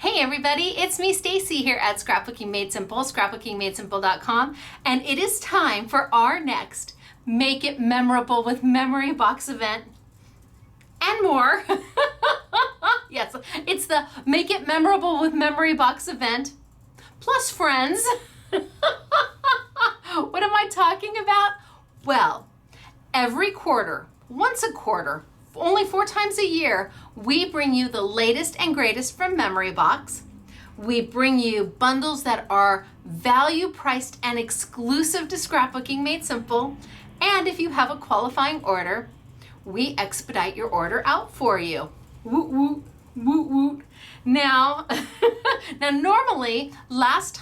Hey everybody, it's me Stacy here at Scrapbooking Made Simple, scrapbookingmadesimple.com, and it is time for our next Make It Memorable with Memory Box event and more. Yes, it's the Make It Memorable with Memory Box event plus friends. What am I talking about? Well, every quarter, once a quarter, only 4 times a year, we bring you the latest and greatest from Memory Box. We bring you bundles that are value priced and exclusive to Scrapbooking Made Simple. And if you have a qualifying order, we expedite your order out for you. Woot woot, woot woot. Now, normally last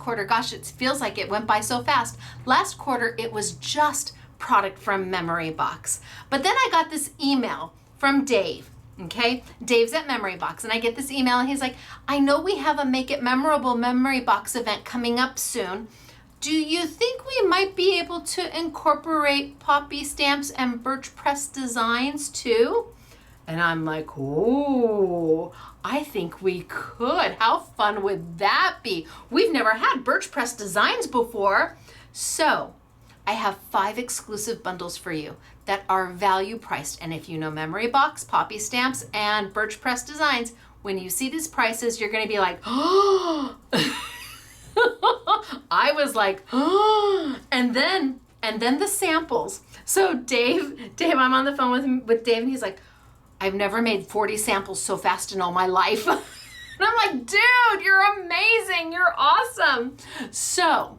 quarter, gosh, it feels like it went by so fast. Last quarter, it was just product from Memory Box. But then I got this email from Dave, okay? Dave's at Memory Box, and I get this email and he's like, I know we have a Make It Memorable Memory Box event coming up soon. Do you think we might be able to incorporate poppy stamps and birch press designs too? And I'm like, oh, I think we could. How fun would that be? We've never had birch press designs before. So I have 5 exclusive bundles for you that are value priced. And if you know Memory Box, poppy stamps, and birch press designs, when you see these prices, you're going to be like, oh. I was like, oh. And then the samples. So Dave, I'm on the phone with Dave, and he's like, I've never made 40 samples so fast in all my life. And I'm like, dude, you're amazing. You're awesome. So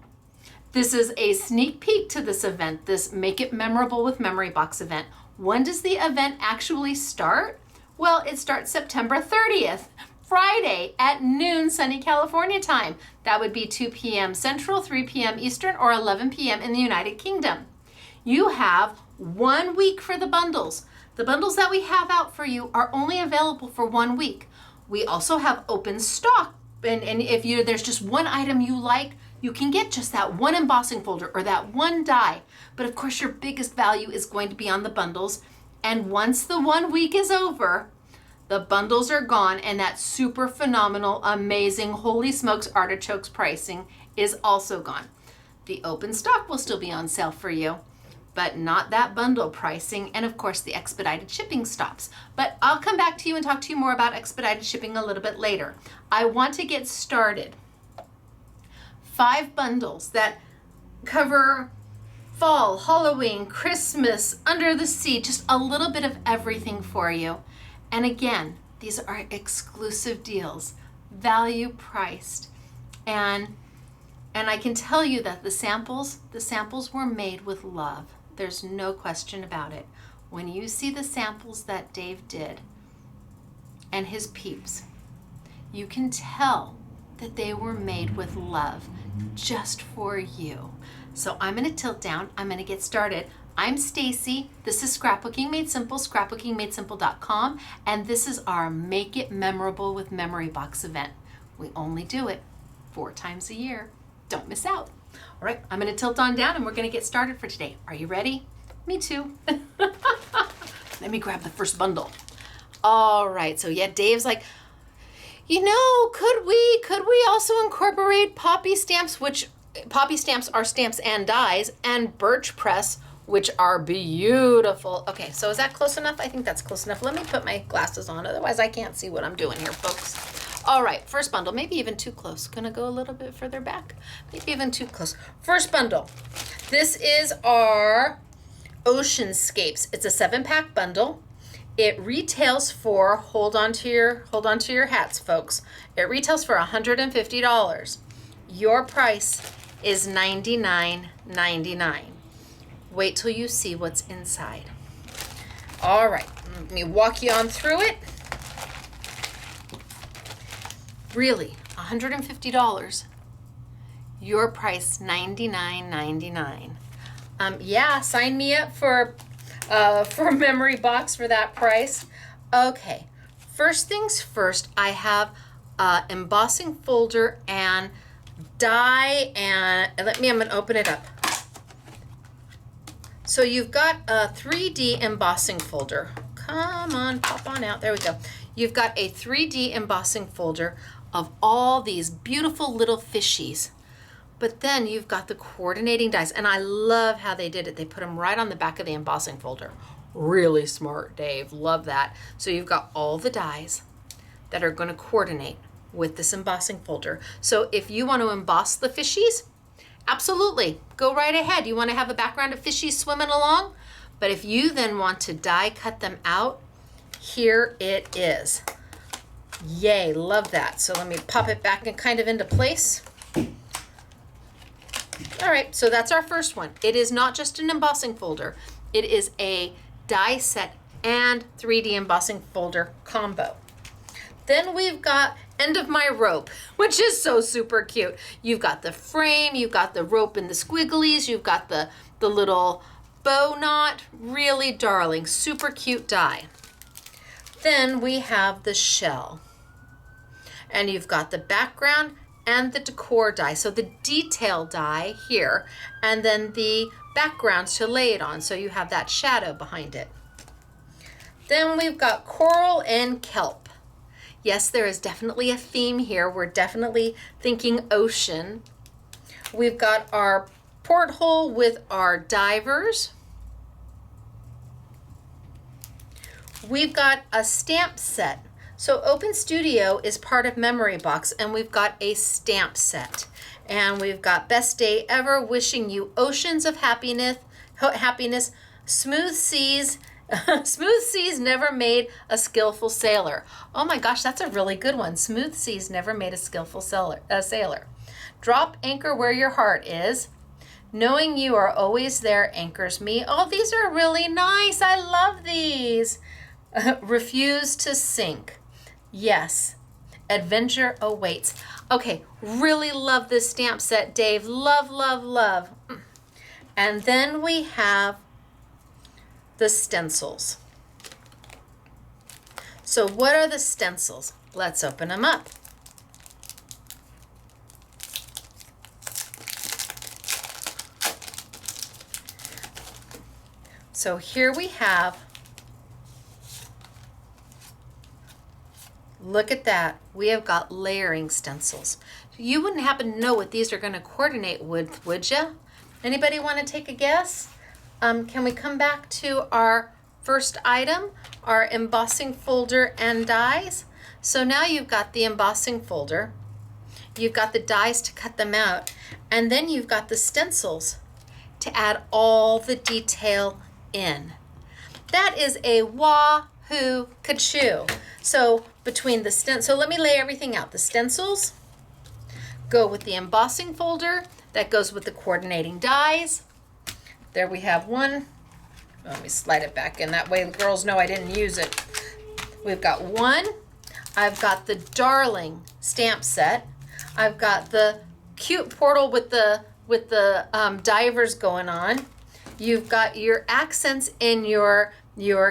this is a sneak peek to this event, this Make It Memorable with Memory Box event. When does the event actually start? Well, it starts September 30th, Friday at noon, sunny California time. That would be 2 p.m. Central, 3 p.m. Eastern, or 11 p.m. in the United Kingdom. You have 1 week for the bundles. The bundles that we have out for you are only available for 1 week. We also have open stock, and if there's just one item you like, you can get just that one embossing folder or that one die. But of course, your biggest value is going to be on the bundles. And once the 1 week is over, the bundles are gone, and that super phenomenal, amazing, holy smokes artichokes pricing is also gone. The open stock will still be on sale for you, but not that bundle pricing, and of course the expedited shipping stops. But I'll come back to you and talk to you more about expedited shipping a little bit later. I want to get started. 5 bundles that cover fall, Halloween, Christmas, under the sea, just a little bit of everything for you. And again, these are exclusive deals, value priced. And I can tell you that the samples were made with love. There's no question about it. When you see the samples that Dave did and his peeps, you can tell that they were made with love just for you. So I'm going to tilt down. I'm going to get started. I'm Stacy. This is Scrapbooking Made Simple, scrapbookingmadesimple.com, and this is our Make It Memorable with Memory Box event. We only do it 4 times a year. Don't miss out. All right, I'm going to tilt on down and we're going to get started for today. Are you ready? Me too. Let me grab the first bundle. All right, so yeah, Dave's like, could we also incorporate poppy stamps, which poppy stamps are stamps and dies, and birch press, which are beautiful. Okay, so is that close enough? I think that's close enough. Let me put my glasses on, otherwise I can't see what I'm doing here, folks. All right, first bundle, maybe even too close. Gonna go a little bit further back, maybe even too close. First bundle, this is our Oceanscapes. It's a 7-pack bundle. It retails for, hold on to your hats, folks. It retails for $150. Your price is $99.99. Wait till you see what's inside. All right, let me walk you on through it. Really, $150. Your price, $99.99. Yeah, sign me up for Memory Box for that price. Okay, first things first, I have embossing folder and die, and I'm going to open it up. So you've got a 3D embossing folder. Come on, pop on out. There we go. You've got a 3D embossing folder. of all these beautiful little fishies. But then you've got the coordinating dies, and I love how they did it. They put them right on the back of the embossing folder. Really smart, Dave. Love that. So you've got all the dies that are going to coordinate with this embossing folder. So if you want to emboss the fishies, absolutely, go right ahead. You want to have a background of fishies swimming along? But if you then want to die cut them out, here it is. Yay, love that. So let me pop it back and kind of into place. All right, so that's our first one. It is not just an embossing folder. It is a die set and 3D embossing folder combo. Then we've got end of my rope, which is so super cute. You've got the frame, you've got the rope and the squigglies, you've got the little bow knot, really darling, super cute die. Then we have the shell. And you've got the background and the decor die. So the detail die here, and then the background to lay it on. So you have that shadow behind it. Then we've got coral and kelp. Yes, there is definitely a theme here. We're definitely thinking ocean. We've got our porthole with our divers. We've got a stamp set. So Open Studio is part of Memory Box, and we've got a stamp set. And we've got best day ever, wishing you oceans of happiness, smooth seas, smooth seas never made a skillful sailor. Oh my gosh, that's a really good one. Smooth seas never made a skillful sailor. Drop anchor where your heart is. Knowing you are always there anchors me. Oh, these are really nice. I love these. Refuse to sink. Yes, adventure awaits. Okay, really love this stamp set, Dave. Love, love, love. And then we have the stencils. So what are the stencils? Let's open them up. So here we have, look at that. We have got layering stencils. You wouldn't happen to know what these are going to coordinate with, would you? Anybody want to take a guess? Can we come back to our first item, our embossing folder and dies? So now you've got the embossing folder, you've got the dies to cut them out, and then you've got the stencils to add all the detail in. That is a wahoo ka-choo. So between the so let me lay everything out. The stencils go with the embossing folder, that goes with the coordinating dies. There we have one. Let me slide it back in. That way the girls know I didn't use it. We've got one. I've got the darling stamp set. I've got the cute portal with the divers going on. You've got your accents in your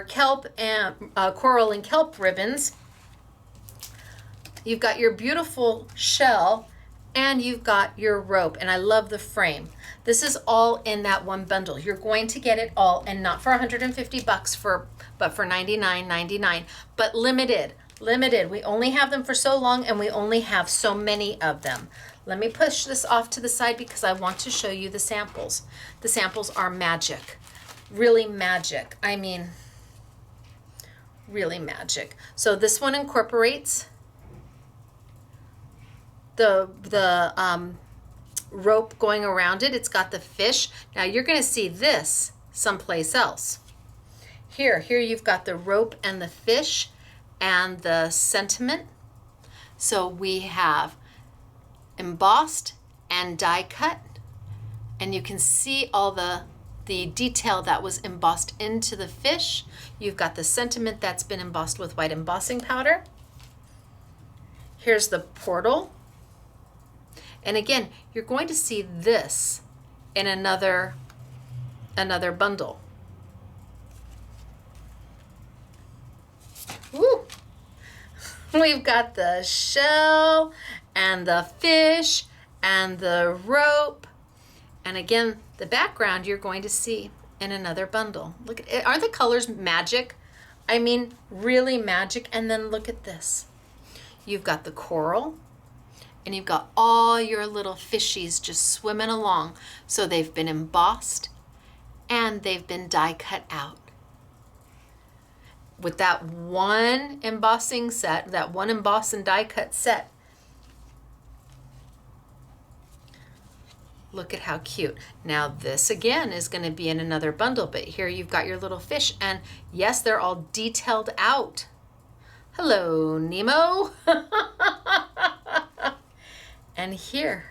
kelp and coral and kelp ribbons. You've got your beautiful shell, and you've got your rope, and I love the frame. This is all in that one bundle. You're going to get it all, and not for $150 but for $99.99. But limited. We only have them for so long, and we only have so many of them. Let me push this off to the side because I want to show you the samples. The samples are magic. Really magic. I mean, really magic. So this one incorporates the rope going around it. It's got the fish. Now you're going to see this someplace else. Here you've got the rope and the fish and the sentiment. So we have embossed and die cut, and you can see all the detail that was embossed into the fish. You've got the sentiment that's been embossed with white embossing powder. Here's the portal. And again, you're going to see this in another bundle. Woo! We've got the shell and the fish and the rope. And again, the background you're going to see in another bundle. Look at it. Aren't the colors magic? I mean, really magic. And then look at this. You've got the coral And you've got all your little fishies just swimming along. So they've been embossed and they've been die cut out. With that one embossing set, that one emboss and die cut set, look at how cute. Now this again is going to be in another bundle, but here you've got your little fish, and yes, they're all detailed out. Hello, Nemo. And here,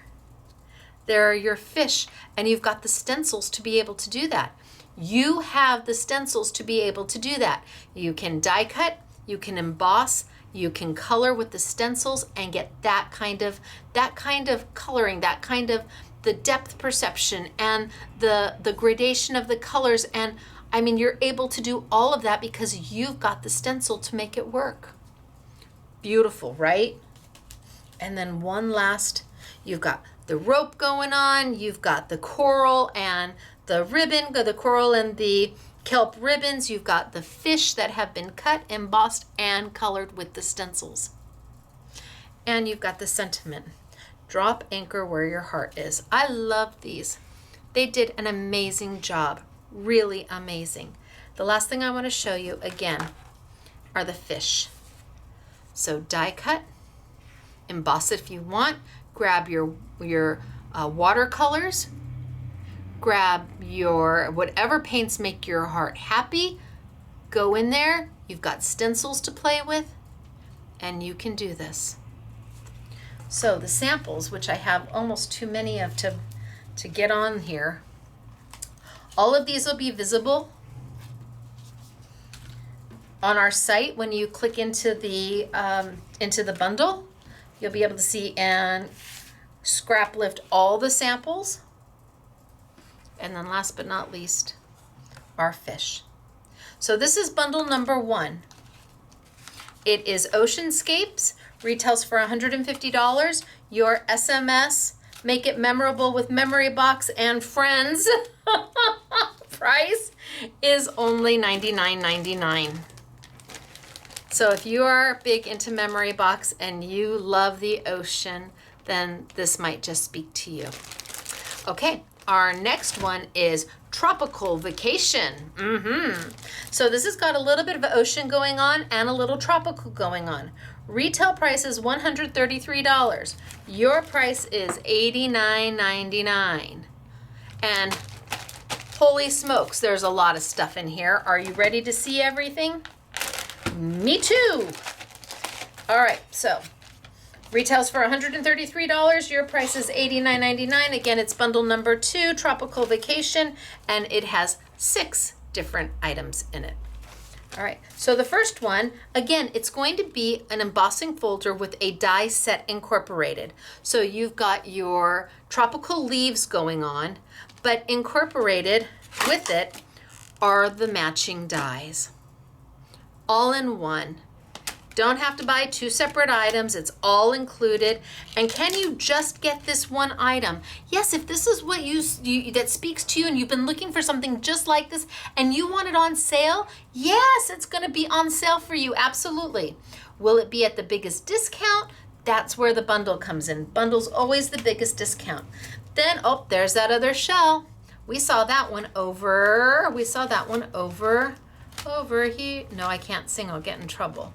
there are your fish, and you've got the stencils to be able to do that. You have the stencils to be able to do that. You can die cut, you can emboss, you can color with the stencils and get that kind of coloring, that kind of the depth perception and the gradation of the colors. And I mean, you're able to do all of that because you've got the stencil to make it work. Beautiful, right? And then one last, you've got the rope going on, you've got the coral and the ribbon, the coral and the kelp ribbons, you've got the fish that have been cut, embossed, and colored with the stencils. And you've got the sentiment, drop anchor where your heart is. I love these. They did an amazing job, really amazing. The last thing I want to show you again are the fish. So die cut, emboss it if you want, grab your watercolors, grab your whatever paints make your heart happy, go in there, you've got stencils to play with, and you can do this. So the samples, which I have almost too many of to get on here, all of these will be visible on our site. When you click into the bundle, you'll be able to see and scrap lift all the samples. And then last but not least, our fish. So this is bundle number 1. It is Oceanscapes, retails for $150. Your SMS, make it memorable with Memory Box and Friends, price is only $99.99. So if you are big into Memory Box and you love the ocean, then this might just speak to you. Okay, our next one is Tropical Vacation. So this has got a little bit of ocean going on and a little tropical going on. Retail price is $133. Your price is $89.99. And holy smokes, there's a lot of stuff in here. Are you ready to see everything? Me too. All right, so retails for $133. Your price is $89.99. Again, it's bundle number 2, Tropical Vacation, and it has 6 different items in it. All right, so the first one, again, it's going to be an embossing folder with a die set incorporated. So you've got your tropical leaves going on, but incorporated with it are the matching dies. All in one. Don't have to buy 2 separate items. It's all included. And can you just get this one item? Yes, if this is what you that speaks to you and you've been looking for something just like this and you want it on sale, yes, it's going to be on sale for you. Absolutely. Will it be at the biggest discount? That's where the bundle comes in. Bundle's always the biggest discount. Then, oh, there's that other shell. We saw that one over. Over here. No, I can't sing. I'll get in trouble.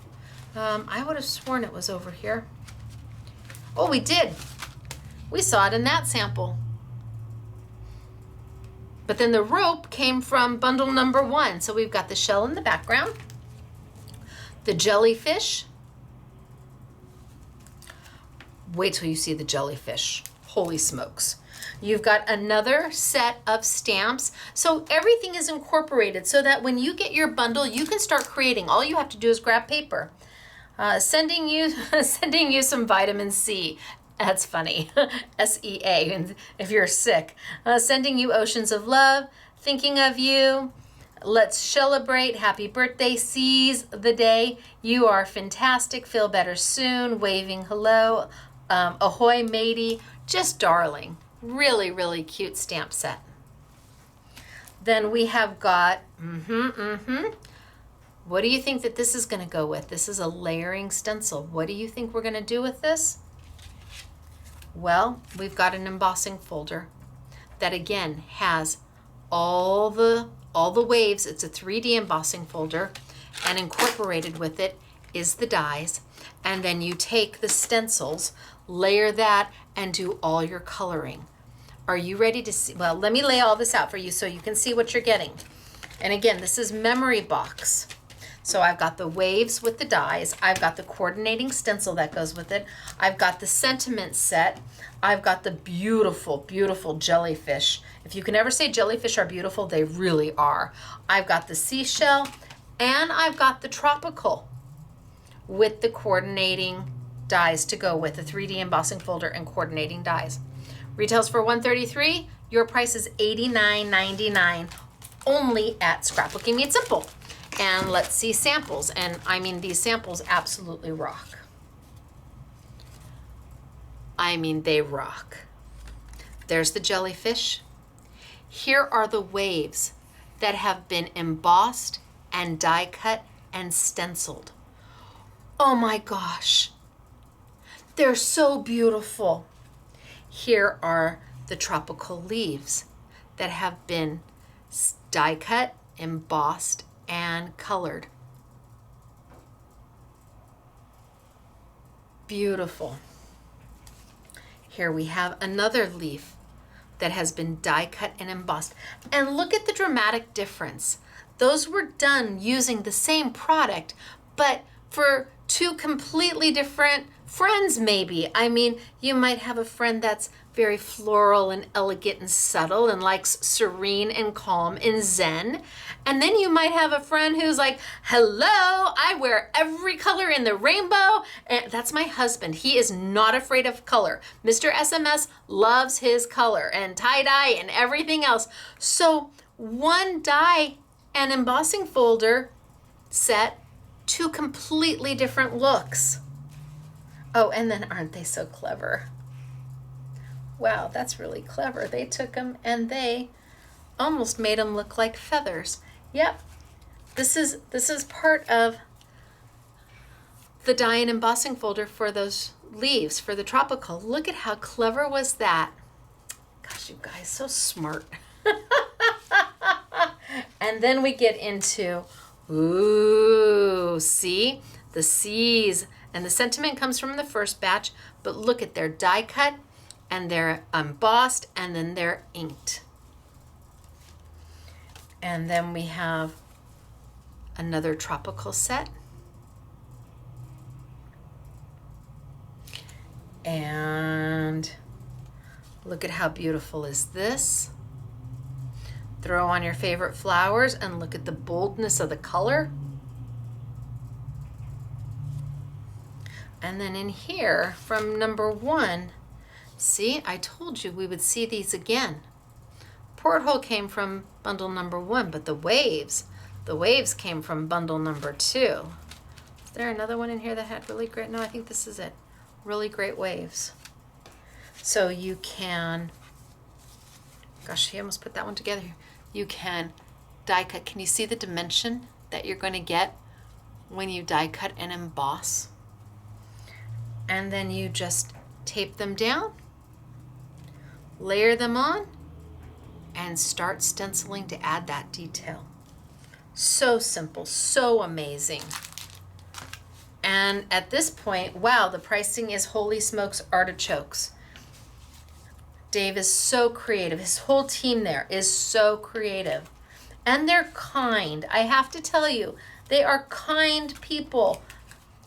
I would have sworn it was over here. Oh, we did. We saw it in that sample. But then the rope came from bundle number 1. So we've got the shell in the background, the jellyfish. Wait till you see the jellyfish. Holy smokes. You've got another set of stamps. So everything is incorporated so that when you get your bundle, you can start creating. All you have to do is grab paper. Sending you some vitamin C. That's funny. SEA, if you're sick. Sending you oceans of love. Thinking of you. Let's celebrate. Happy birthday. Seize the day. You are fantastic. Feel better soon. Waving hello. Ahoy matey. Just darling. Really, really cute stamp set. Then we have got, what do you think that this is going to go with? This is a layering stencil. What do you think we're going to do with this? Well, we've got an embossing folder that again has all the waves. It's a 3D embossing folder, and incorporated with it is the dies. And then you take the stencils, layer that, and do all your coloring. Are you ready to see? Well, let me lay all this out for you so you can see what you're getting. And again, this is Memory Box. So I've got the waves with the dies. I've got the coordinating stencil that goes with it. I've got the sentiment set. I've got the beautiful, beautiful jellyfish. If you can ever say jellyfish are beautiful, they really are. I've got the seashell, and I've got the tropical with the coordinating dies to go with the 3D embossing folder and coordinating dies. Retails for $133. Your price is $89.99 only at Scrapbooking Made Simple. And let's see samples. And I mean, these samples absolutely rock. I mean, they rock. There's the jellyfish. Here are the waves that have been embossed and die cut and stenciled. Oh my gosh. They're so beautiful. Here are the tropical leaves that have been die cut, embossed, and colored. Beautiful. Here we have another leaf that has been die cut and embossed. And look at the dramatic difference. Those were done using the same product, but for two completely different friends maybe. I mean, you might have a friend that's very floral and elegant and subtle and likes serene and calm and zen. And then you might have a friend who's like, hello, I wear every color in the rainbow. And that's my husband. He is not afraid of color. Mr. SMS loves his color and tie-dye and everything else. So one die and embossing folder set, two completely different looks. Oh, and then aren't they so clever? Wow, that's really clever. They took them and they almost made them look like feathers. Yep, this is part of the die and embossing folder for those leaves, for the tropical. Look at how clever was that. Gosh, you guys, so smart. And then we get into, ooh, see? The seas. And the sentiment comes from the first batch, but look at their die cut, and they're embossed, and then they're inked. And then we have another tropical set. And look at how beautiful is this. Throw on your favorite flowers and look at the boldness of the color. And then in here from number 1, see, I told you we would see these again. Porthole came from bundle number 1, but the waves came from bundle number 2. Is there another one in here that had really great? No, I think this is it. Really great waves. So you can, gosh, he almost put that one together. You can die cut. Can you see the dimension that you're going to get when you die cut and emboss? And then you just tape them down, layer them on, and start stenciling to add that detail. So simple, so amazing. And at this point, wow, the pricing is holy smokes artichokes. Dave is so creative. His whole team there is so creative. And they're kind. I have to tell you, they are kind people.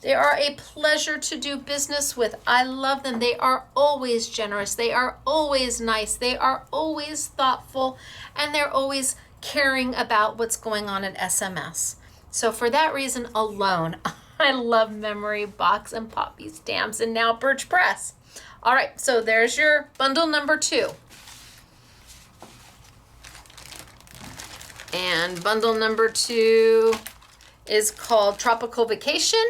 They are a pleasure to do business with. I love them. They are always generous. They are always nice. They are always thoughtful. And they're always caring about what's going on at SMS. So for that reason alone, I love Memory Box and Poppy Stamps and now Birch Press. All right, so there's your bundle number 2. And bundle number 2 is called Tropical Vacation.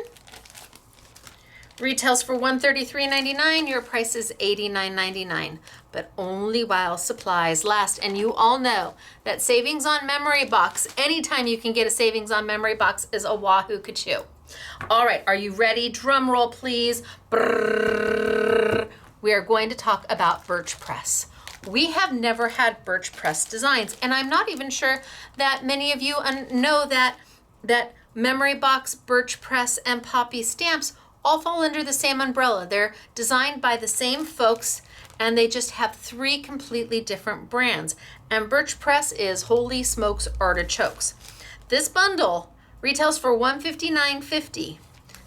Retails for $133.99. Your price is $89.99, but only while supplies last. And you all know that savings on Memory Box, anytime you can get a savings on Memory Box, is a wahoo kachoo. All right, are you ready? Drum roll, please. Brrr. we are going to talk about birch press. We have never had birch press designs, and I'm not even sure that many of you know that Memory Box, Birch Press, and Poppy stamps all fall under the same umbrella. They're designed by the same folks, and they just have 3 completely different brands. And Birch Press is Holy Smokes Artichokes. This bundle retails for $159.50.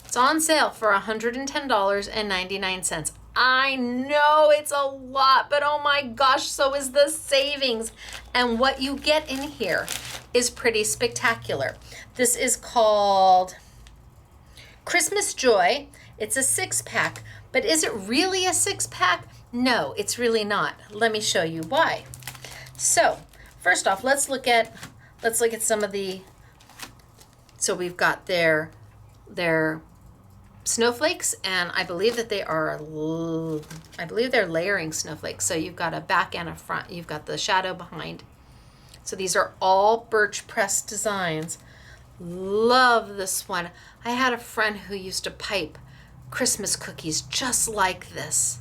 It's on sale for $110.99. I know it's a lot, but oh my gosh, so is the savings. And what you get in here is pretty spectacular. This is called Christmas Joy. It's a 6-pack, but is it really a 6-pack? No, it's really not. Let me show you why. So, first off, let's look at some of the, so we've got their snowflakes, and I believe that they're layering snowflakes. So you've got a back and a front. You've got the shadow behind. So these are all birch press designs. Love this one. I had a friend who used to pipe Christmas cookies just like this.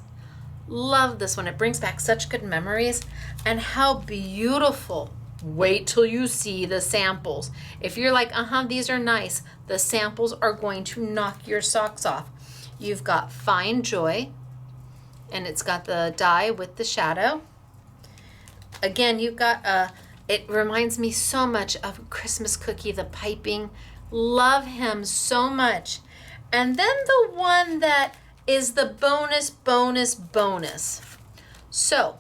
Love this one. It brings back such good memories. And how beautiful. Wait till you see the samples. If you're like, these are nice, the samples are going to knock your socks off. You've got Fine Joy, and it's got the die with the shadow. Again, you've got it reminds me so much of Christmas Cookie, the piping. Love him so much. And then the one that is the bonus. So,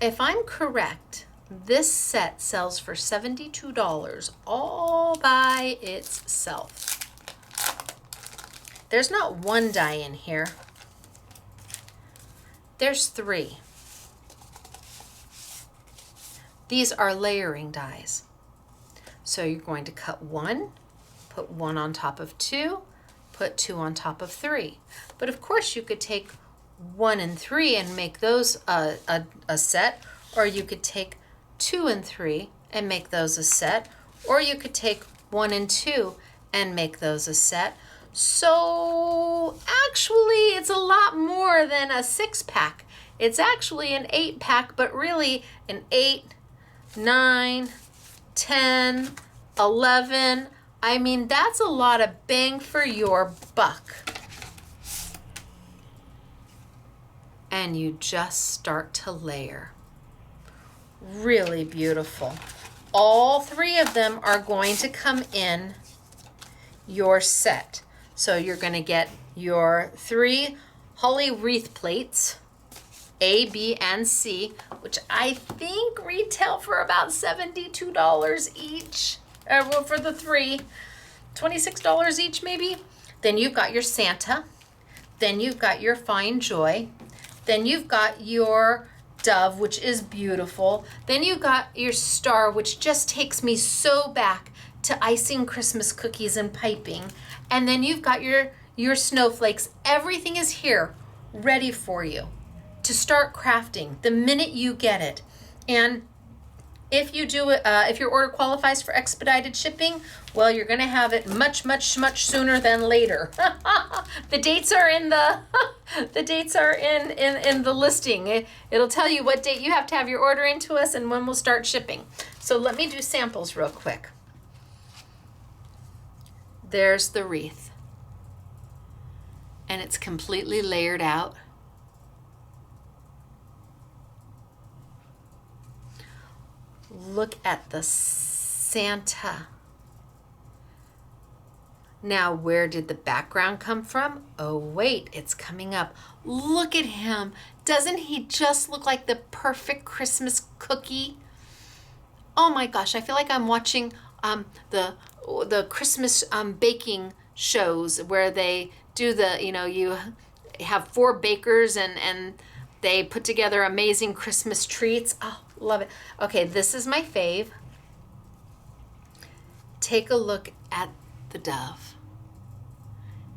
if I'm correct, this set sells for $72 all by itself. There's not one die in here. There's 3. These are layering dies. So you're going to cut 1, put 1 on top of 2, put 2 on top of 3. But of course you could take 1 and 3 and make those a set, or you could take 2 and 3 and make those a set, or you could take 1 and 2 and make those a set. So actually it's a lot more than a 6-pack. It's actually an 8-pack, but really an 8, 9, 10, 11. I mean, that's a lot of bang for your buck. And you just start to layer. Really beautiful. All 3 of them are going to come in your set. So you're going to get your 3 holly wreath plates, A, B, and C, which I think retail for about $72 each. Well, for the 3, $26 each maybe. Then you've got your Santa. Then you've got your Fine Joy. Then you've got your dove, which is beautiful. Then you've got your star, which just takes me so back to icing Christmas cookies and piping. And then you've got your snowflakes. Everything is here ready for you to start crafting the minute you get it. And if you do it, if your order qualifies for expedited shipping, well, you're going to have it much sooner than later. The dates are in the in the listing. It'll tell you what date you have to have your order into us and when we'll start shipping. So let me do samples real quick. There's the wreath, and it's completely layered out. Look at the Santa. Now, where did the background come from? Oh, wait, it's coming up. Look at him. Doesn't he just look like the perfect Christmas cookie? Oh my gosh, I feel like I'm watching the Christmas baking shows where they do you have 4 bakers and they put together amazing Christmas treats. Oh, love it. Okay, this is my fave. Take a look at the dove.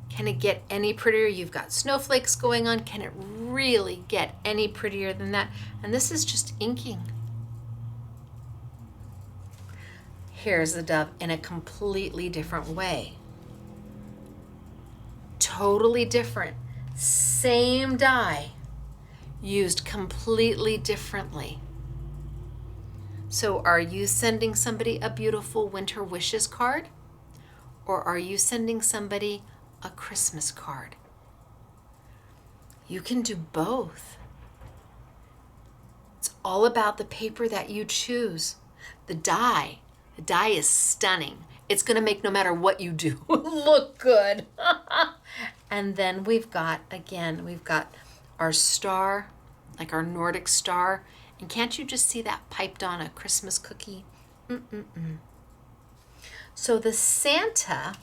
Can it get any prettier? You've got snowflakes going on. Can it really get any prettier than that? And this is just inking. Here's the dove in a completely different way. Totally different. Same die, used completely differently. So are you sending somebody a beautiful winter wishes card? Or are you sending somebody a Christmas card? You can do both. It's all about the paper that you choose. The die. The die is stunning. It's going to make no matter what you do look good. And then we've got our star, like our Nordic star. And can't you just see that piped on a Christmas cookie? So the Santa,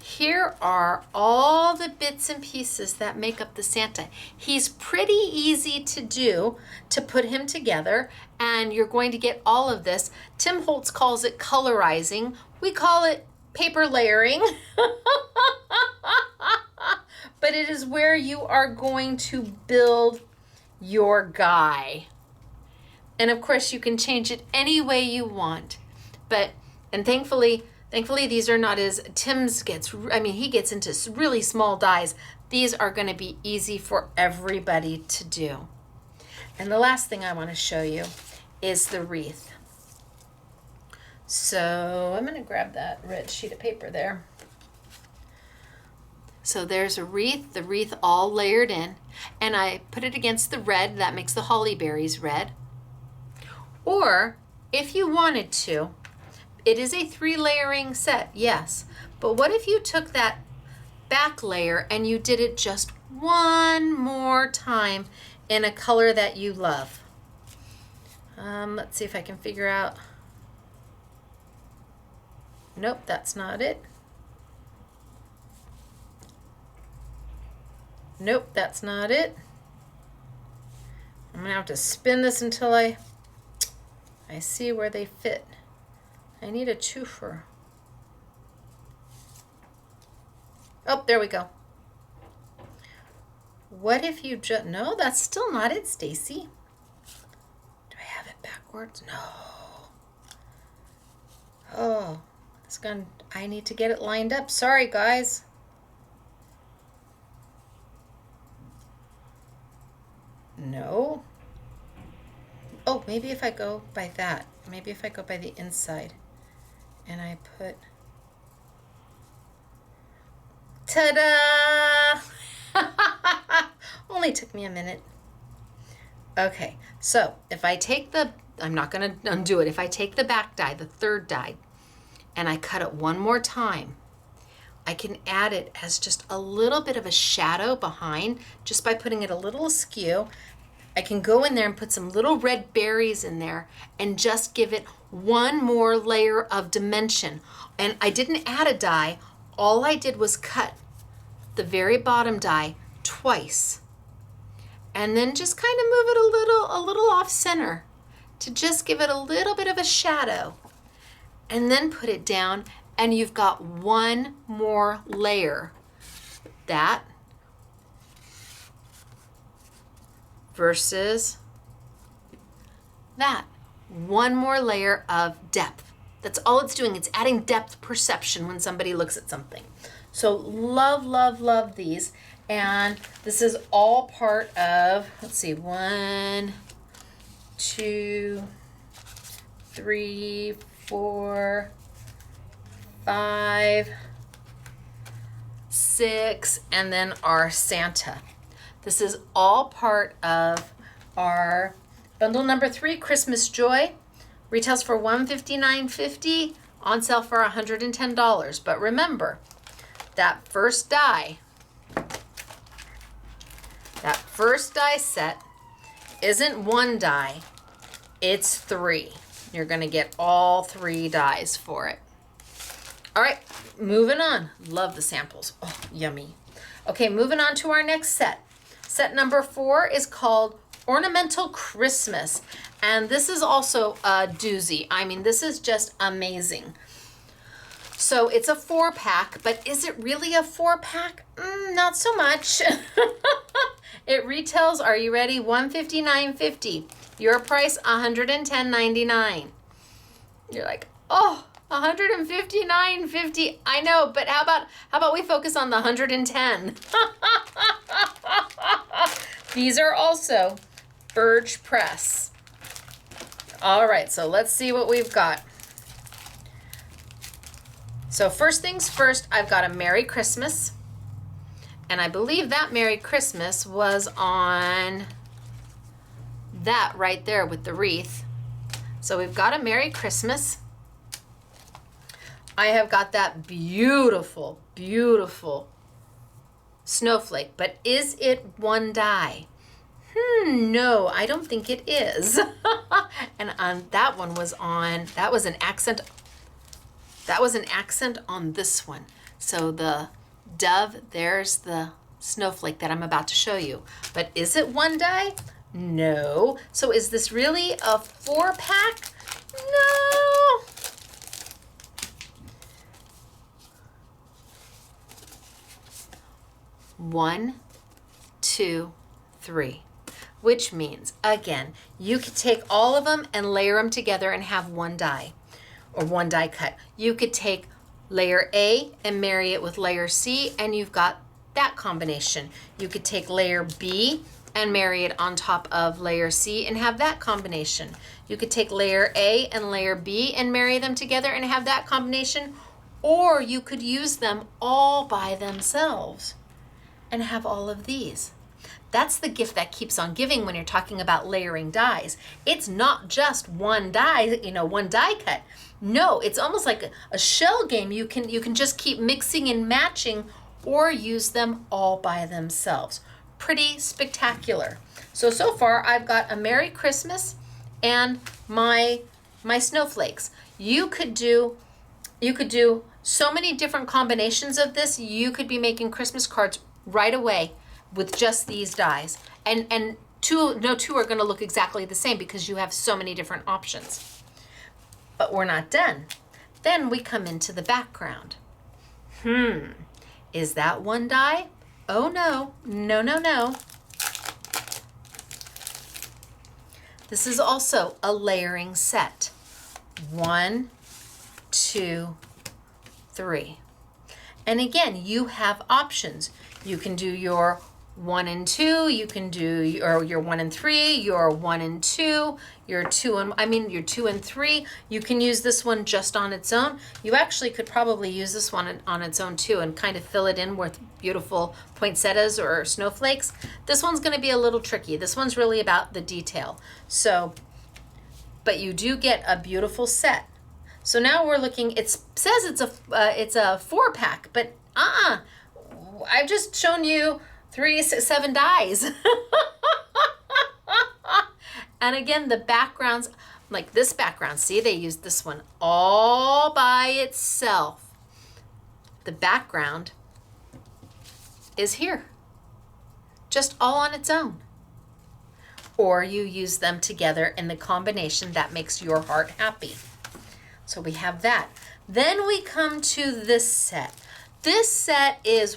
here are all the bits and pieces that make up the Santa. He's pretty easy to do, to put him together, and you're going to get all of this. Tim Holtz calls it colorizing. We call it paper layering. But it is where you are going to build your guy. And of course you can change it any way you want. And thankfully these are not as, he gets into really small dies. These are going to be easy for everybody to do. And the last thing I want to show you is the wreath. So I'm going to grab that red sheet of paper there. So there's a wreath, the wreath all layered in, and I put it against the red. That makes the holly berries red. Or if you wanted to, it is a 3-layering set, yes. But what if you took that back layer and you did it just one more time in a color that you love? Let's see if I can figure out. Nope, that's not it. Nope, that's not it. I'm gonna have to spin this until I see where they fit. I need a twofer. Oh, there we go. What if you just, no, that's still not it, Stacy. Do I have it backwards? No. Oh, I need to get it lined up. Sorry, guys. No. Oh, maybe if I go by that. Maybe if I go by the inside and I put, ta-da! Only took me a minute. Okay, so if I take I'm not going to undo it. If I take the back die, the third die, and I cut it one more time, I can add it as just a little bit of a shadow behind just by putting it a little askew. I can go in there and put some little red berries in there and just give it one more layer of dimension. And I didn't add a die. All I did was cut the very bottom die twice. And then just kind of move it a little off center to just give it a little bit of a shadow. And then put it down and you've got one more layer. That versus that. One more layer of depth. That's all it's doing. It's adding depth perception when somebody looks at something. So love, love, love these. And this is all part of, let's see, 1, 2, 3, 4, 5, 6, and then our Santa. This is all part of our bundle number 3, Christmas Joy. Retails for $159.50, on sale for $110. But remember, that first die set isn't one die, it's 3. You're going to get all 3 dies for it. All right, moving on. Love the samples. Oh, yummy. Okay, moving on to our next set. Set number 4 is called Ornamental Christmas. And this is also a doozy. I mean, this is just amazing. So it's a 4-pack, but is it really a 4-pack? Not so much. It retails, are you ready? $159.50. Your price, $110.99. You're like, oh, 159.50. I know, but how about we focus on the 110? These are also Birch Press. All right, so let's see what we've got. So first things first, I've got a Merry Christmas. And I believe that Merry Christmas was on that right there with the wreath. So we've got a Merry Christmas. I have got that beautiful, beautiful snowflake, but is it one die? No, I don't think it is. And that one was on, that was an accent on this one. So the dove, there's the snowflake that I'm about to show you. But is it one die? No. So is this really a 4-pack? No. One, two, three. Which means, again, you could take all of them and layer them together and have one die or one die cut. You could take layer A and marry it with layer C and you've got that combination. You could take layer B and marry it on top of layer C and have that combination. You could take layer A and layer B and marry them together and have that combination, or you could use them all by themselves and have all of these. That's the gift that keeps on giving when you're talking about layering dies. It's not just one die, one die cut. No, it's almost like a shell game. You can just keep mixing and matching or use them all by themselves. Pretty spectacular. So far I've got a Merry Christmas and my snowflakes. You could do so many different combinations of this. You could be making Christmas cards right away with just these dies. And no two are gonna look exactly the same because you have so many different options. But we're not done. Then we come into the background. Is that one die? Oh no, no. This is also a layering set. 1, 2, 3. And again, you have options. You can do your 1 and 2, you can do your 1 and 3, your 1 and 2, your 2 and 3. You can use this one just on its own. You actually could probably use this one on its own too and kind of fill it in with beautiful poinsettias or snowflakes. This one's going to be a little tricky. This one's really about the detail. So, but you do get a beautiful set. So now we're looking, it says it's a 4-pack, but I've just shown you 3, 6, 7 dies. And again, the backgrounds, like this background, see, they used this one all by itself. The background is here, just all on its own. Or you use them together in the combination that makes your heart happy. So we have that. Then we come to this set. This set is,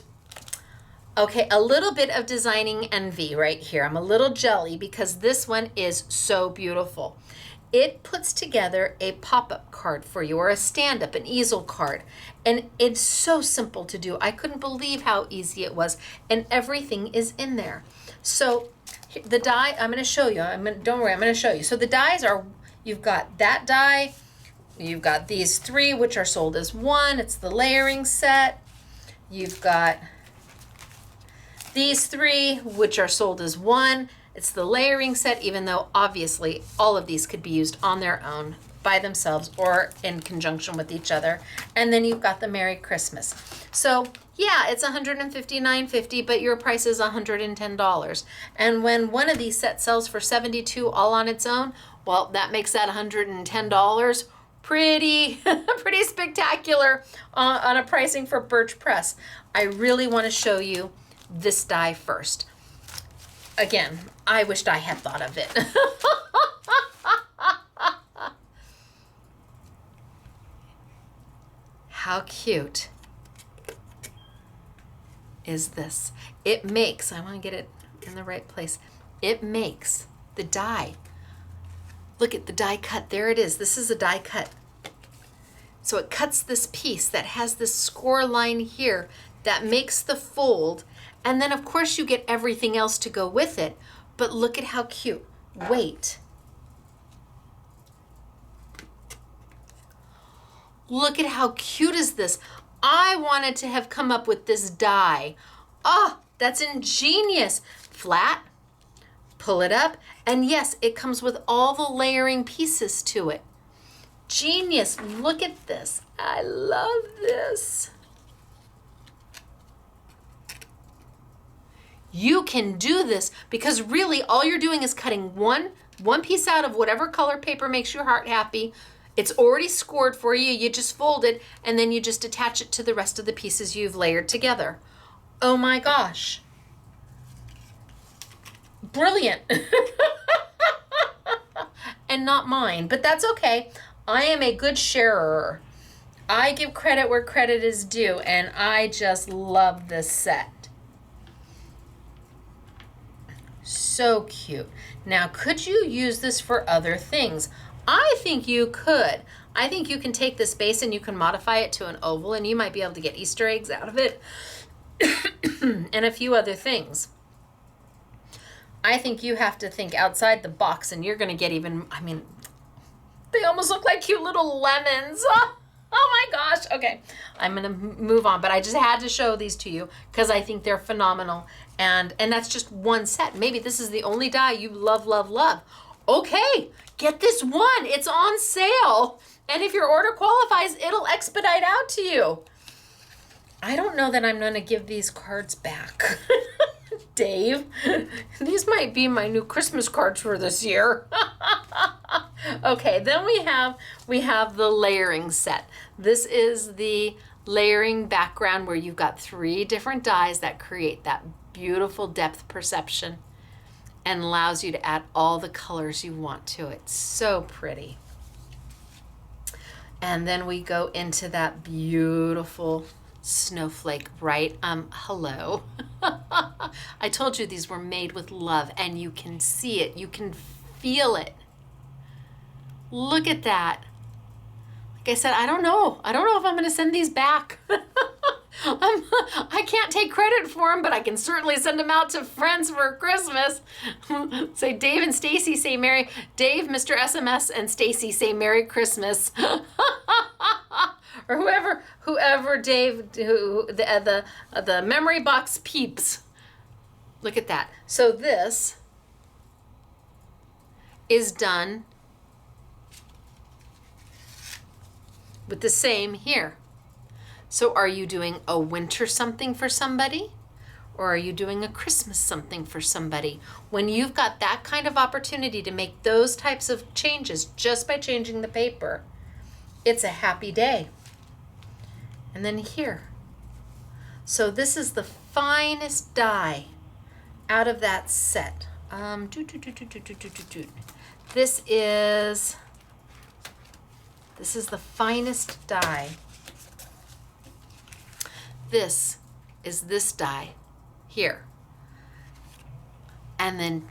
okay, a little bit of designing envy right here. I'm a little jelly because this one is so beautiful. It puts together a pop-up card for you, or a stand-up, an easel card. And it's so simple to do. I couldn't believe how easy it was. And everything is in there. So the die, I'm gonna show you. Don't worry, I'm gonna show you. So the dies are, you've got that die, you've got these 3, which are sold as 1. It's the layering set. You've got these 3, which are sold as 1. It's the layering set, even though obviously all of these could be used on their own by themselves or in conjunction with each other. And then you've got the Merry Christmas. So yeah, it's $159.50, but your price is $110. And when one of these sets sells for $72 all on its own, well, that makes that $110 pretty spectacular on a pricing for Birch Press. I really want to show you this die first. Again, I wished I had thought of it. How cute is this? It makes, I want to get it in the right place. It makes the die. Look at the die cut. There it is. This is a die cut. So it cuts this piece that has this score line here that makes the fold. And then of course you get everything else to go with it. But look at how cute. Wait. Look at how cute is this. I wanted to have come up with this die. Oh, that's ingenious. Flat, pull it up, and yes, it comes with all the layering pieces to it. Genius, look at this. I love this. You can do this because really all you're doing is cutting one piece out of whatever color paper makes your heart happy. It's already scored for you. You just fold it and then you just attach it to the rest of the pieces you've layered together. Oh my gosh. Brilliant. And not mine, but that's okay. I am a good sharer. I give credit where credit is due, and I just love this set. So cute. Now, could you use this for other things? I think you could. I think you can take this base and you can modify it to an oval, and you might be able to get Easter eggs out of it and a few other things. I think you have to think outside the box, and you're going to get even, I mean, they almost look like cute little lemons. Oh my gosh. Okay, I'm going to move on, but I just had to show these to you because I think they're phenomenal. And that's just one set. Maybe this is the only die you love, love, love. Okay, get this one. It's on sale. And if your order qualifies, it'll expedite out to you. I don't know that I'm going to give these cards back. Dave, these might be my new Christmas cards for this year. Okay, then we have the layering set. This is the layering background where you've got 3 different dies that create that beautiful depth perception and allows you to add all the colors you want to it. So pretty. And then we go into that beautiful snowflake, right? Hello. I told you these were made with love, and you can see it. You can feel it. Look at that. Like I said, I don't know if I'm going to send these back. I can't take credit for them, but I can certainly send them out to friends for Christmas. Say Dave and Stacy say Merry, Dave, Mr. SMS, and Stacy say Merry Christmas. Or whoever Dave, the memory box peeps. Look at that. So this is done with the same here. So are you doing a winter something for somebody? Or are you doing a Christmas something for somebody? When you've got that kind of opportunity to make those types of changes just by changing the paper, it's a happy day. And then here. So this is the finest die out of that set. This is the finest die. This is this die here. And then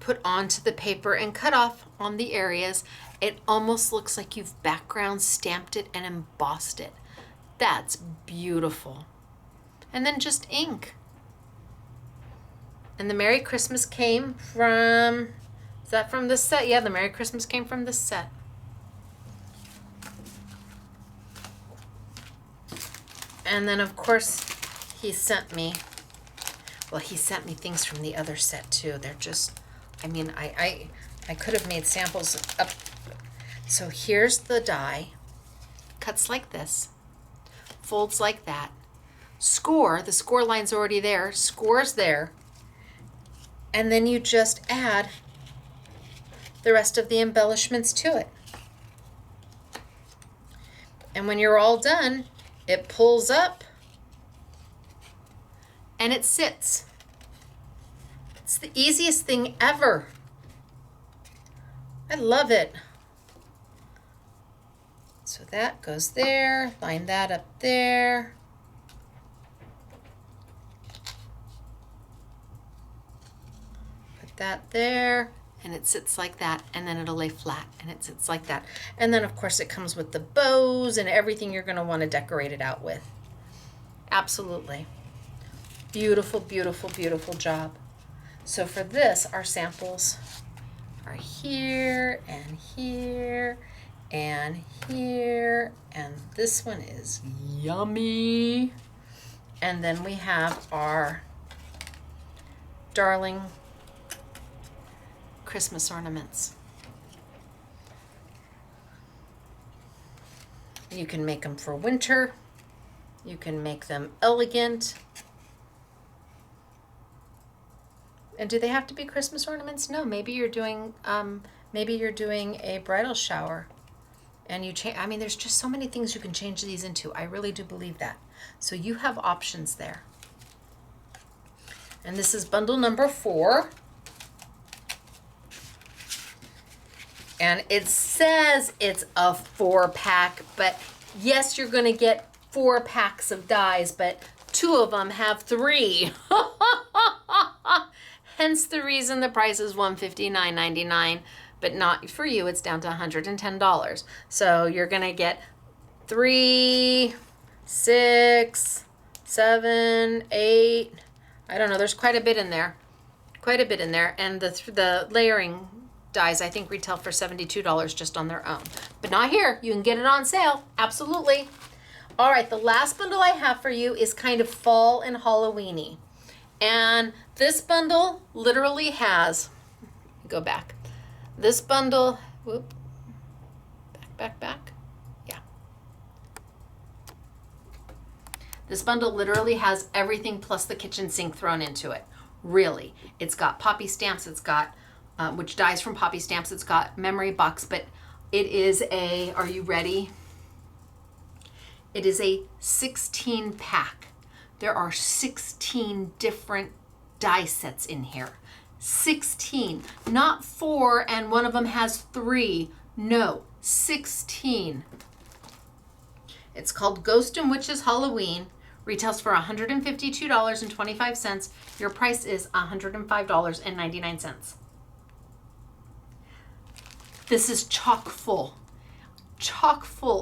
put onto the paper and cut off on the areas. It almost looks like you've background stamped it and embossed it. That's beautiful. And then just ink. And the Merry Christmas came from, is that from this set? Yeah, the Merry Christmas came from this set. And then of course he sent me things from the other set too. They're just, I mean, I could have made samples up. So here's the die, cuts like this, folds like that. Score, the score line's already there, score's there. And then you just add the rest of the embellishments to it. And when you're all done, it pulls up and it sits. It's the easiest thing ever. I love it. So that goes there, line that up there. Put that there, and it sits like that, and then it'll lay flat, and it sits like that. And then, of course, it comes with the bows and everything you're going to want to decorate it out with. Absolutely. Beautiful, beautiful, beautiful job. So for this, our samples are here, and here, and here, and this one is yummy. And then we have our darling Christmas ornaments. You can make them for winter. You can make them elegant. And do they have to be Christmas ornaments? No, maybe you're doing a bridal shower, and you change. I mean, there's just so many things you can change these into. I really do believe that. So you have options there. And this is bundle number 4. And it says it's a 4-pack, but yes, you're going to get 4 packs of dies, but 2 of them have 3. Hence the reason the price is $159.99, but not for you. It's down to $110. So you're going to get 3, 6, 7, 8. I don't know. There's quite a bit in there. Quite a bit in there. And the layering dies, I think, retail for $72 just on their own. But not here. You can get it on sale. Absolutely. All right. The last bundle I have for you is kind of fall and Halloween-y. And this bundle literally has, go back. This bundle, whoop, back. Yeah. This bundle literally has everything plus the kitchen sink thrown into it. Really. It's got poppy stamps. It's got, which dies from poppy stamps. It's got memory box, but it is a, are you ready? It is a 16-pack. There are 16 different die sets in here. 16, not 4 and one of them has 3. No, 16. It's called Ghost and Witches Halloween. Retails for $152.25. Your price is $105.99. This is chock full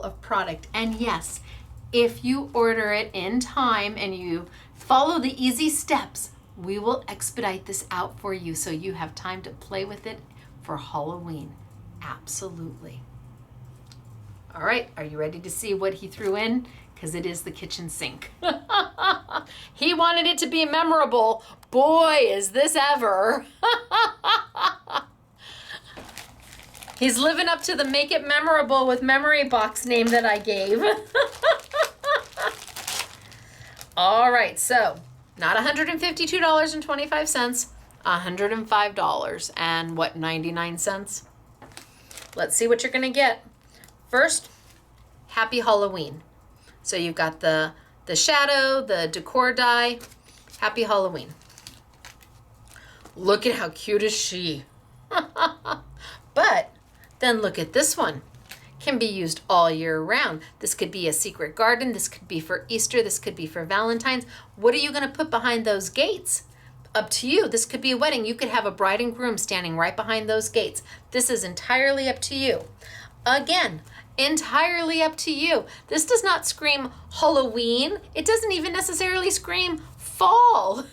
of product. And yes, if you order it in time and you follow the easy steps, we will expedite this out for you so you have time to play with it for Halloween. Absolutely. All right, are you ready to see what he threw in? Because it is the kitchen sink. He wanted it to be memorable. Boy, is this ever. He's living up to the Make It Memorable with Memory Box name that I gave. All right, so not $152.25, $105 and what, 99 cents? Let's see what you're gonna get. First, Happy Halloween. So you've got the shadow, the decor die. Happy Halloween. Look at how cute is she. But then look at this one. Can be used all year round. This could be a secret garden. This could be for Easter. This could be for Valentine's. What are you going to put behind those gates? Up to you. This could be a wedding. You could have a bride and groom standing right behind those gates. This is entirely up to you. Again, entirely up to you. This does not scream Halloween. It doesn't even necessarily scream fall.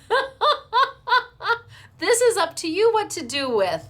This is up to you what to do with.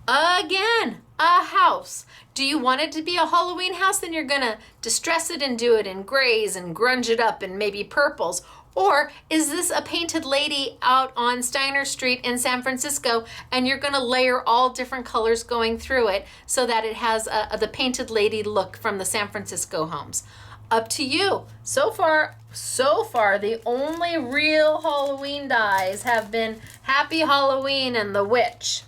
Again, a house. Do you want it to be a Halloween house? Then you're gonna distress it and do it in grays and grunge it up and maybe purples. Or is this a painted lady out on Steiner Street in San Francisco and you're gonna layer all different colors going through it so that it has the painted lady look from the San Francisco homes? Up to you. So far, the only real Halloween dies have been Happy Halloween and the Witch.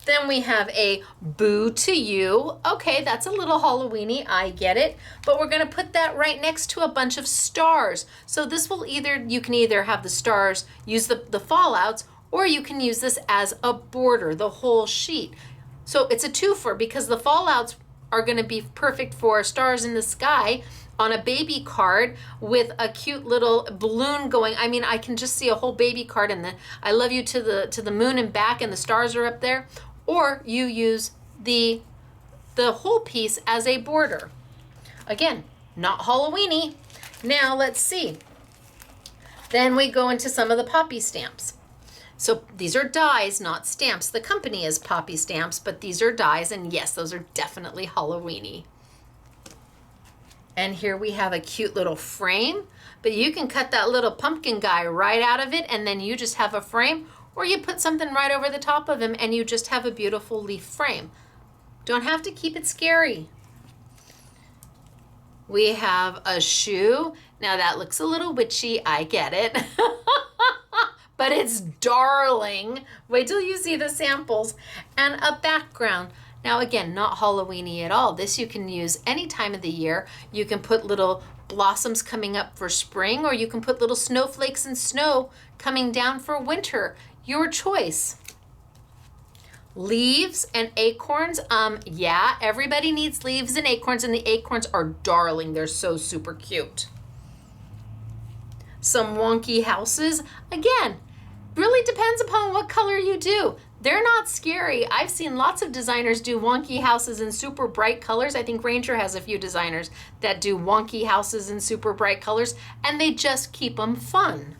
Then we have a Boo to You. Okay, that's a little Halloween-y, I get it. But we're gonna put that right next to a bunch of stars. So this will you can either have the stars, use the fallouts, or you can use this as a border, the whole sheet. So it's a twofer because the fallouts are gonna be perfect for stars in the sky, on a baby card with a cute little balloon going. I mean, I can just see a whole baby card and the I love you to the moon and back and the stars are up there. Or you use the whole piece as a border. Again, not Halloweeny. Now let's see. Then we go into some of the Poppy stamps. So these are dies, not stamps. The company is Poppy Stamps, but these are dies, and yes, those are definitely Halloweeny. And here we have a cute little frame, but you can cut that little pumpkin guy right out of it, and then you just have a frame, or you put something right over the top of him, and you just have a beautiful leaf frame. Don't have to keep it scary. We have a shoe. Now that looks a little witchy, I get it. But it's darling. Wait till you see the samples. And a background. Now again, not Halloweeny at all. This you can use any time of the year. You can put little blossoms coming up for spring, or you can put little snowflakes and snow coming down for winter. Your choice. Leaves and acorns. Yeah, everybody needs leaves and the acorns are darling. They're so super cute. Some wonky houses. Again, really depends upon what color you do. They're not scary. I've seen lots of designers do wonky houses in super bright colors. I think Ranger has a few designers that do wonky houses in super bright colors, and they just keep them fun.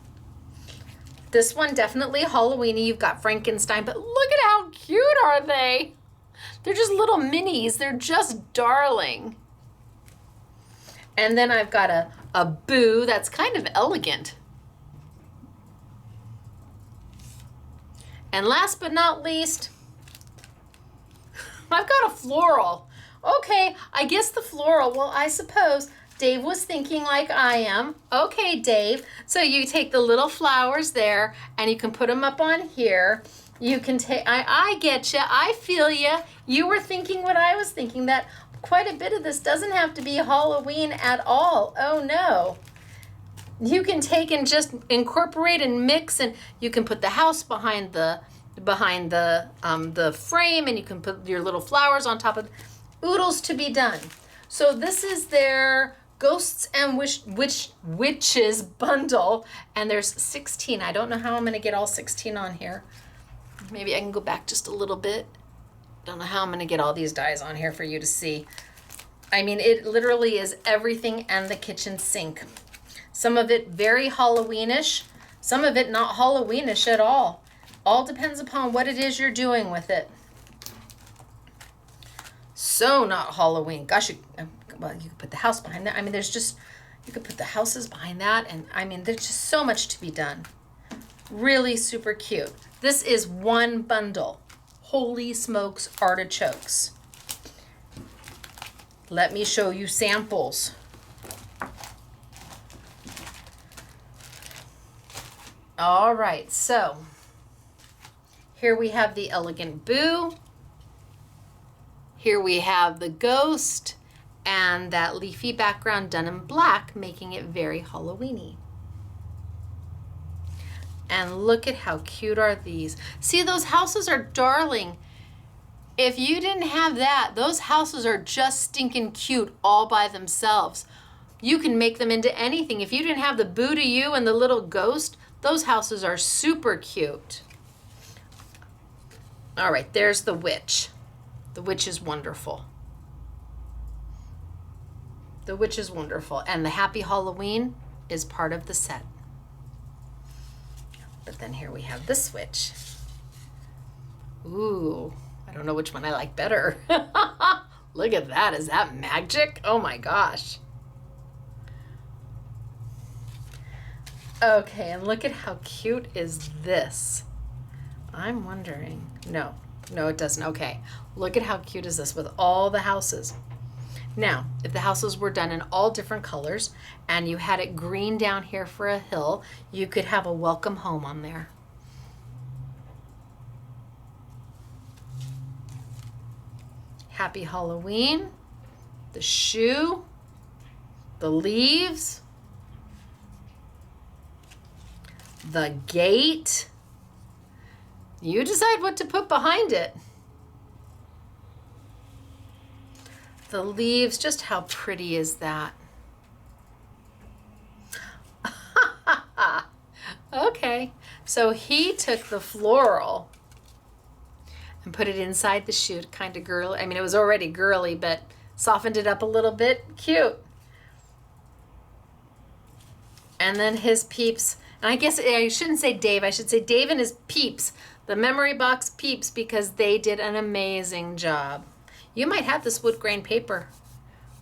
This one definitely Halloweeny. You've got Frankenstein, but look at how cute are they? They're just little minis. They're just darling. And then I've got a boo that's kind of elegant. And last but not least, I've got a floral. Okay, I guess the floral, well, I suppose Dave was thinking like I am. Okay, Dave. So you take the little flowers there and you can put them up on here. You can take, I get you. I feel you. You were thinking what I was thinking, that quite a bit of this doesn't have to be Halloween at all. Oh no. You can take and just incorporate and mix, and you can put the house behind the frame, and you can put your little flowers on top of oodles to be done. So this is their Ghosts and Witches bundle, and there's 16. I don't know how I'm going to get all 16 on here. Maybe I can go back just a little bit. Don't know how I'm going to get all these dies on here for you to see. I mean, it literally is everything and the kitchen sink. Some of it very Halloweenish, some of it not Halloweenish at all. All depends upon what it is you're doing with it. So not Halloween. Gosh, well, you could put the house behind that. I mean, there's just, you could put the houses behind that. And I mean, there's just so much to be done. Really super cute. This is one bundle. Holy smokes, artichokes. Let me show you samples. All right, so here we have the Elegant Boo. Here we have the Ghost and that leafy background done in black, making it very Halloweeny. And look at how cute are these. See, those houses are darling. If you didn't have that, those houses are just stinking cute all by themselves. You can make them into anything. If you didn't have the Boo to you and the little ghost, those houses are super cute. All right, there's the witch. The witch is wonderful. The witch is wonderful. And the Happy Halloween is part of the set. But then here we have this witch. Ooh, I don't know which one I like better. Look at that. Is that magic? Oh my gosh. Okay, and look at how cute is this. I'm wondering. No, it doesn't. Okay, look at how cute is this with all the houses. Now, if the houses were done in all different colors and you had it green down here for a hill, you could have a welcome home on there. Happy Halloween, the shoe, the leaves, the gate. You decide what to put behind it. The leaves, just how pretty is that? okay. So he took the floral and put it inside the shoe, kind of girly. I mean, it was already girly, but softened it up a little bit. Cute. And then his peeps, and I guess I shouldn't say Dave, I should say Dave and his peeps, the memory box peeps, because they did an amazing job. You might have this wood grain paper.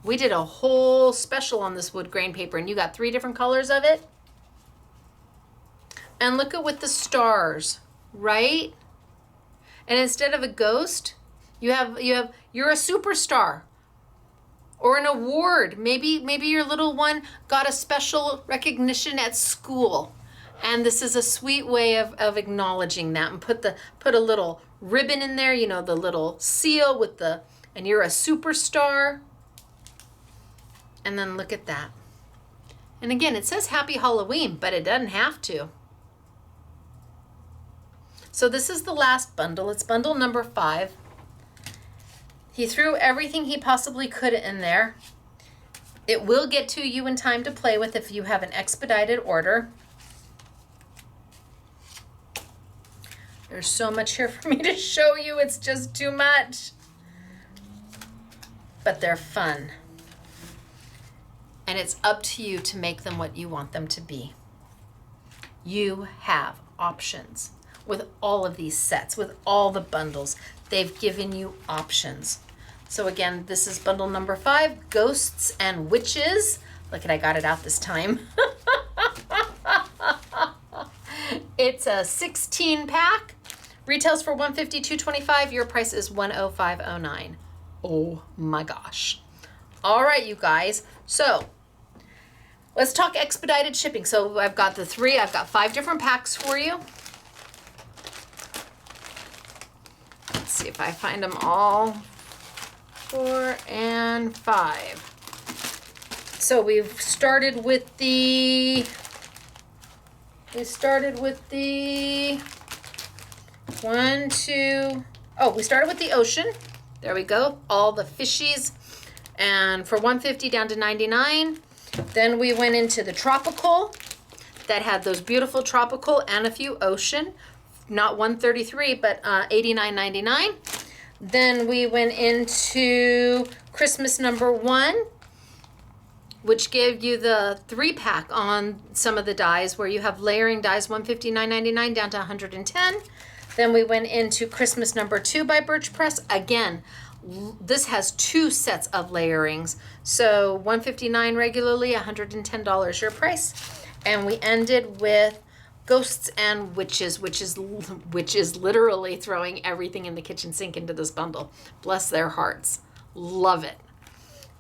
We did a whole special on this wood grain paper, and you got 3 different colors of it. And look at with the stars, right? And instead of a ghost, you're a superstar or an award. Maybe your little one got a special recognition at school. And this is a sweet way of acknowledging that, and put a little ribbon in there, you know, the little seal with and you're a superstar. And then look at that. And again, it says Happy Halloween, but it doesn't have to. So this is the last bundle. It's bundle number 5. He threw everything he possibly could in there. It will get to you in time to play with if you have an expedited order. There's so much here for me to show you. It's just too much. But they're fun. And it's up to you to make them what you want them to be. You have options. With all of these sets, with all the bundles, they've given you options. So again, this is bundle number 5, Ghosts and Witches. Look at, I got it out this time. It's a 16 pack. Retails for $150, $225. Your price is $105.09. Oh my gosh. All right, you guys. So let's talk expedited shipping. So I've got I've got 5 different packs for you. See if I find them all. 4 and 5. So we've started with the we started with the ocean. There we go. All the fishies, and for $150 down to $99. Then we went into the tropical that had those beautiful tropical and a few ocean. Not $133, but $89.99. Then we went into Christmas number 1, which gave you the 3-pack on some of the dies, where you have layering dies, $159.99 down to $110. Then we went into Christmas number 2 by Birch Press. Again, this has 2 sets of layerings. So $159 regularly, $110 your price. And we ended with Ghosts and Witches, which is literally throwing everything in the kitchen sink into this bundle. Bless their hearts. Love it.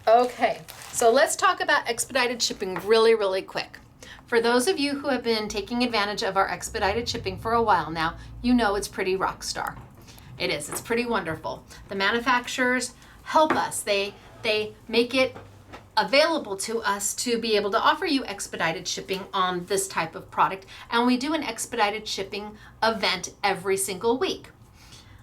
Okay, so let's talk about expedited shipping really, really quick. For those of you who have been taking advantage of our expedited shipping for a while now, you know it's pretty rock star. It is. It's pretty wonderful. The manufacturers help us. They make it available to us to be able to offer you expedited shipping on this type of product. And we do an expedited shipping event every single week.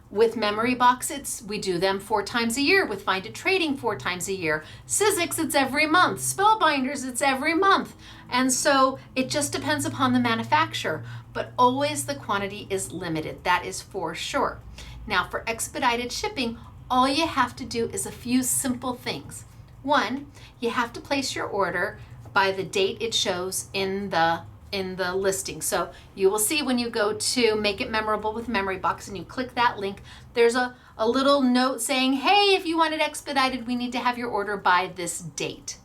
With memory boxes, we do them 4 times a year. With Find It Trading, 4 times a year. Sizzix, it's every month. Spellbinders, it's every month. And so it just depends upon the manufacturer, but always the quantity is limited. That is for sure. Now for expedited shipping, all you have to do is a few simple things. 1, you have to place your order by the date it shows in the listing. So you will see when you go to Make It Memorable with Memory Box and you click that link, there's a little note saying, hey, if you want it expedited, we need to have your order by this date.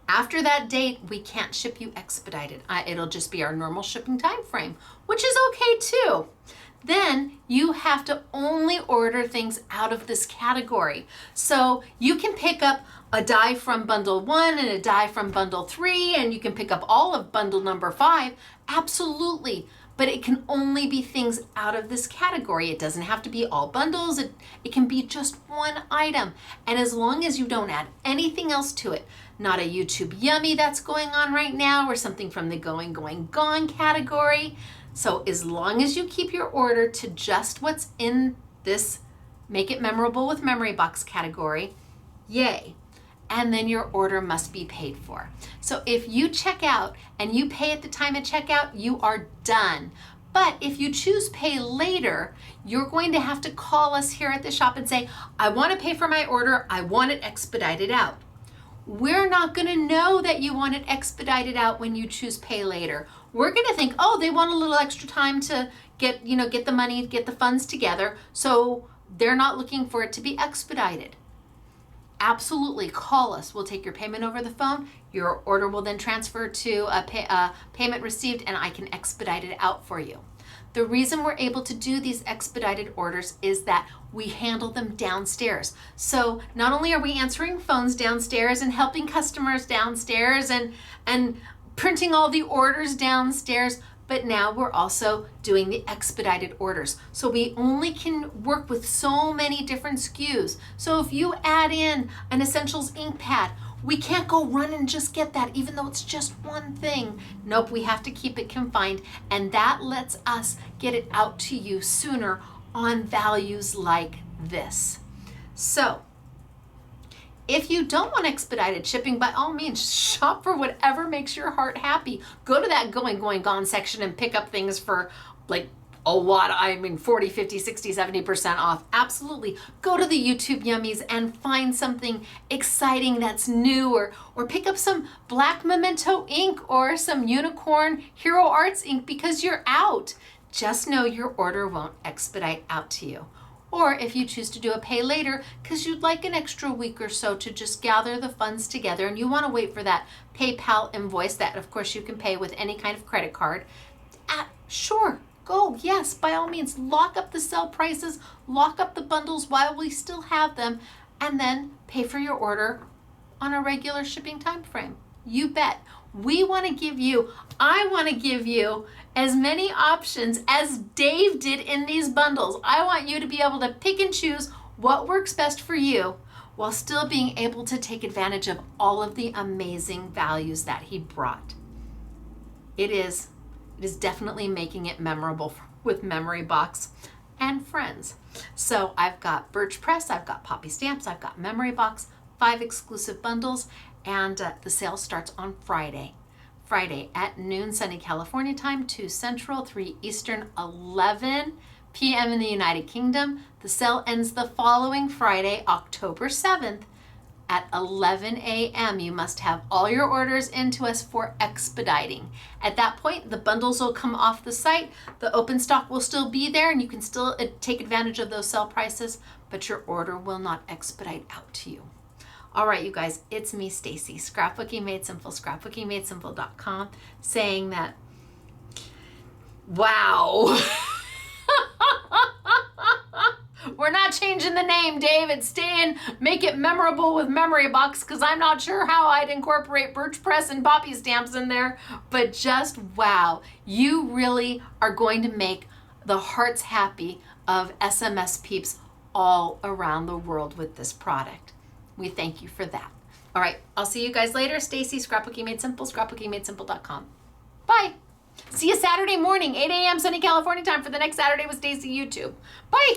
After that date, we can't ship you expedited. It'll just be our normal shipping time frame, which is okay too. Then you have to only order things out of this category. So you can pick up a die from bundle 1 and a die from bundle 3, and you can pick up all of bundle number 5. Absolutely. But it can only be things out of this category. It doesn't have to be all bundles. It can be just one item. And as long as you don't add anything else to it, not a YouTube Yummy that's going on right now, or something from the Going, Gone category. So as long as you keep your order to just what's in this Make It Memorable with Memory Box category, yay. and then your order must be paid for. So if you check out and you pay at the time of checkout, you are done. But if you choose pay later, you're going to have to call us here at the shop and say, I want to pay for my order, I want it expedited out. We're not going to know that you want it expedited out when you choose pay later. We're going to think, oh, they want a little extra time to get the money, get the funds together, so they're not looking for it to be expedited. Absolutely, call us. We'll take your payment over the phone. Your order will then transfer to a payment received, and I can expedite it out for you. The reason we're able to do these expedited orders is that we handle them downstairs. So not only are we answering phones downstairs and helping customers downstairs and printing all the orders downstairs, but now we're also doing the expedited orders. So we only can work with so many different SKUs. So if you add in an Essentials ink pad, we can't go run and just get that, even though it's just one thing. Nope, we have to keep it confined, and that lets us get it out to you sooner on values like this. So if you don't want expedited shipping, by all means, shop for whatever makes your heart happy. Go to that going, gone section and pick up things for like a lot, 40, 50, 60, 70% off. Absolutely. Go to the YouTube Yummies and find something exciting that's new, or pick up some black memento ink or some unicorn Hero Arts ink because you're out. Just know your order won't expedite out to you. Or if you choose to do a pay later because you'd like an extra week or so to just gather the funds together and you want to wait for that PayPal invoice that of course you can pay with any kind of credit card, sure, go, yes, by all means, lock up the sale prices, lock up the bundles while we still have them, and then pay for your order on a regular shipping time frame. You bet. I want to give you as many options as Dave did in these bundles. I want you to be able to pick and choose what works best for you while still being able to take advantage of all of the amazing values that he brought. It is definitely making it memorable with Memory Box and friends. So I've got Birch Press, I've got Poppy Stamps, I've got Memory Box, 5 exclusive bundles, and the sale starts on Friday at noon sunny California time, 2 Central, 3 Eastern, 11 p.m. in the United Kingdom. The sale ends the following Friday, October 7th at 11 a.m. You must have all your orders into us for expediting. At that point, the bundles will come off the site. The open stock will still be there and you can still take advantage of those sale prices, but your order will not expedite out to you. All right, you guys, it's me, Stacy, Scrapbooking Made Simple, scrapbookingmadesimple.com, saying that, wow. We're not changing the name, Dave. It's staying, make it memorable with Memory Box, because I'm not sure how I'd incorporate Birch Press and Poppy Stamps in there, but just wow. You really are going to make the hearts happy of SMS peeps all around the world with this product. We thank you for that. All right, I'll see you guys later. Stacy, Scrapbooking Made Simple, scrapbookingmadesimple.com. Bye. See you Saturday morning, 8 a.m. sunny California time for the next Saturday with Stacy YouTube. Bye.